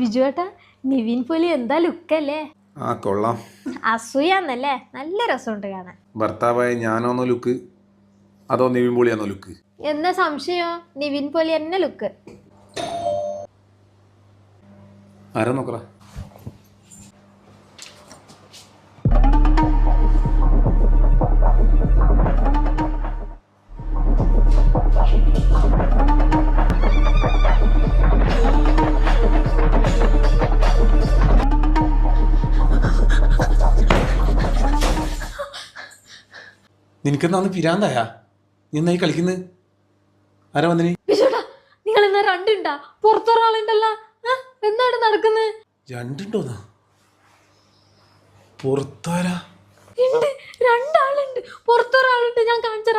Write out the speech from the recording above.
വിജുവേട്ടാ, നിവിൻ പോലി എന്താ ലുക്കല്ലേ? ആ കൊള്ളാം. അസൂയാന്നല്ലേ? നല്ല രസമുണ്ട് കാണാൻ. ഭർത്താവായ ഞാനോന്നോ ലുക്ക് അതോ നിവിൻ പോളിയാന്നോ ലുക്ക്? എന്താ സംശയോ? നിവിൻ പോലി തന്നെ ലുക്ക്. ആരാ നോക്കറ? നിനക്കെന്നാന്ന് പിരാന്തായ? നീ എന്നായി കളിക്കുന്നത്? ആരാ വന്നിനി? വിജുവേട്ടാ, നിങ്ങൾ എന്നാ രണ്ടുണ്ടാ? പുറത്തൊരാളുണ്ടല്ലോ, എന്താണ് നടക്കുന്നത്? രണ്ടുണ്ടോന്നാ? പുറത്താരാ? ഉണ്ട്, രണ്ടാളുണ്ട്. പുറത്തൊരാളുണ്ട്, ഞാൻ കാണിച്ചു